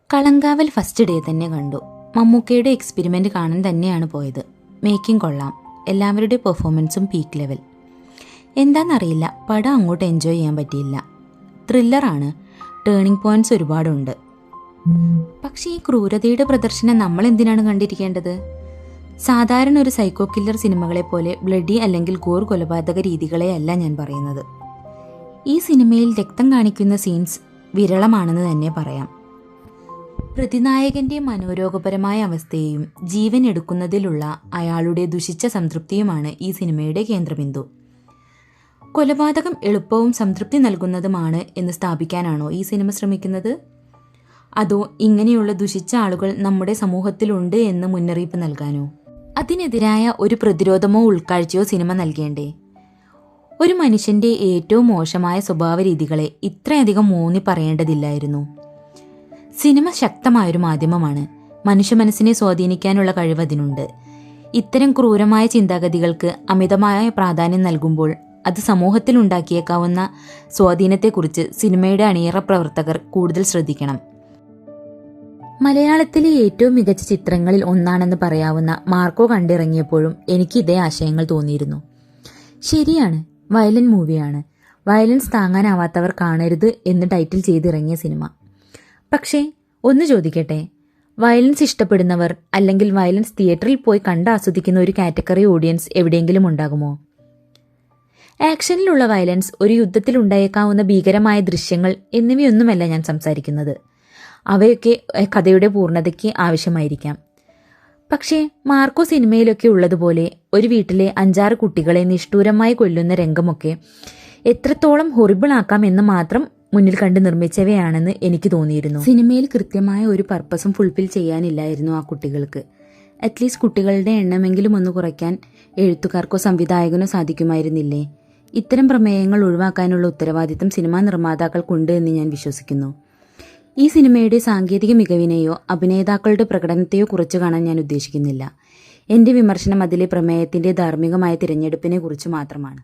Kalamkaval first day തന്നെ കണ്ടു. മമ്മൂക്കയുടെ എക്സ്പെരിമെൻ്റ് കാണാൻ തന്നെയാണ് പോയത്. മേക്കിംഗ് കൊള്ളാം, എല്ലാവരുടെ പെർഫോമൻസും പീക്ക് ലെവൽ. എന്താണെന്നറിയില്ല, പടം അങ്ങോട്ട് എൻജോയ് ചെയ്യാൻ പറ്റിയില്ല. ത്രില്ലറാണ്, ടേണിംഗ് പോയിന്റ്സ് ഒരുപാടുണ്ട്. പക്ഷേ ഈ ക്രൂരതയുടെ പ്രദർശനം നമ്മൾ എന്തിനാണ് കണ്ടിരിക്കേണ്ടത്? സാധാരണ ഒരു സൈക്കോ കില്ലർ സിനിമകളെ പോലെ ബ്ലഡി അല്ലെങ്കിൽ ഗോർ കൊലപാതക രീതികളെയല്ല ഞാൻ പറയുന്നത്. ഈ സിനിമയിൽ രക്തം കാണിക്കുന്ന സീൻസ് വിരളമാണെന്ന് തന്നെ പറയാം. പ്രതിനായകന്റെ മനോരോഗപരമായ അവസ്ഥയെയും ജീവൻ എടുക്കുന്നതിലുള്ള അയാളുടെ ദുഷിച്ച സംതൃപ്തിയുമാണ് ഈ സിനിമയുടെ കേന്ദ്രബിന്ദു. കൊലപാതകം എളുപ്പവും സംതൃപ്തി നൽകുന്നതുമാണ് എന്ന് സ്ഥാപിക്കാനാണോ ഈ സിനിമ ശ്രമിക്കുന്നത്? അതോ ഇങ്ങനെയുള്ള ദുഷിച്ച ആളുകൾ നമ്മുടെ സമൂഹത്തിലുണ്ട് എന്ന് മുന്നറിയിപ്പ് നൽകാനോ? അതിനെതിരായ ഒരു പ്രതിരോധമോ ഉൾക്കാഴ്ചയോ സിനിമ നൽകേണ്ടേ? ഒരു മനുഷ്യന്റെ ഏറ്റവും മോശമായ സ്വഭാവ രീതികളെ ഇത്രയധികം ഊന്നി പറയേണ്ടതില്ലായിരുന്നു. സിനിമ ശക്തമായൊരു മാധ്യമമാണ്. മനുഷ്യ മനസ്സിനെ സ്വാധീനിക്കാനുള്ള കഴിവ് അതിനുണ്ട്. ഇത്തരം ക്രൂരമായ ചിന്താഗതികൾക്ക് അമിതമായ പ്രാധാന്യം നൽകുമ്പോൾ അത് സമൂഹത്തിൽ ഉണ്ടാക്കിയേക്കാവുന്ന സ്വാധീനത്തെക്കുറിച്ച് സിനിമയുടെ അണിയറ പ്രവർത്തകർ കൂടുതൽ ശ്രദ്ധിക്കണം. മലയാളത്തിലെ ഏറ്റവും മികച്ച ചിത്രങ്ങളിൽ ഒന്നാണെന്ന് പറയാവുന്ന മാർക്കോ കണ്ടിറങ്ങിയപ്പോഴും എനിക്ക് ഇതേ ആശയങ്ങൾ തോന്നിയിരുന്നു. ശരിയാണ്, വയലന്റ് മൂവിയാണ്. വയലൻസ് താങ്ങാനാവാത്തവർ കാണരുത് എന്ന് ടൈറ്റിൽ ചെയ്തിറങ്ങിയ സിനിമ. പക്ഷേ ഒന്ന് ചോദിക്കട്ടെ, വയലൻസ് ഇഷ്ടപ്പെടുന്നവർ അല്ലെങ്കിൽ വയലൻസ് തിയേറ്ററിൽ പോയി കണ്ട് ആസ്വദിക്കുന്ന ഒരു കാറ്റഗറി ഓഡിയൻസ് എവിടെയെങ്കിലും ഉണ്ടാകുമോ? ആക്ഷനിലുള്ള വയലൻസ്, ഒരു യുദ്ധത്തിൽ ഉണ്ടായേക്കാവുന്ന ഭീകരമായ ദൃശ്യങ്ങൾ എന്നിവയൊന്നുമല്ല ഞാൻ സംസാരിക്കുന്നത്. അവയൊക്കെ കഥയുടെ പൂർണ്ണതയ്ക്ക് ആവശ്യമായിരിക്കാം. പക്ഷേ മാർക്കോ സിനിമയിലൊക്കെ ഉള്ളതുപോലെ ഒരു വീട്ടിലെ 5-6 കുട്ടികളെ നിഷ്ഠൂരമായി കൊല്ലുന്ന രംഗമൊക്കെ എത്രത്തോളം ഹൊറിബിൾ ആക്കാം എന്ന് മാത്രം മുന്നിൽ കണ്ട് നിർമ്മിച്ചവയാണെന്ന് എനിക്ക് തോന്നിയിരുന്നു. സിനിമയിൽ കൃത്യമായ ഒരു പർപ്പസും ഫുൾഫിൽ ചെയ്യാനില്ലായിരുന്നു ആ കുട്ടികൾക്ക്. അറ്റ്ലീസ്റ്റ് കുട്ടികളുടെ എണ്ണമെങ്കിലും ഒന്ന് കുറയ്ക്കാൻ എഴുത്തുകാർക്കോ സംവിധായകനോ സാധിക്കുമായിരുന്നില്ലേ? ഇത്തരം പ്രമേയങ്ങൾ ഒഴിവാക്കാനുള്ള ഉത്തരവാദിത്തം സിനിമാ നിർമ്മാതാക്കൾക്കുണ്ട് എന്ന് ഞാൻ വിശ്വസിക്കുന്നു. ഈ സിനിമയുടെ സാങ്കേതിക മികവിനെയോ അഭിനേതാക്കളുടെ പ്രകടനത്തെയോ കുറച്ചു കാണാൻ ഞാൻ ഉദ്ദേശിക്കുന്നില്ല. എൻ്റെ വിമർശനം അതിലെ പ്രമേയത്തിൻ്റെ ധാർമ്മികമായ തിരഞ്ഞെടുപ്പിനെ കുറിച്ച് മാത്രമാണ്.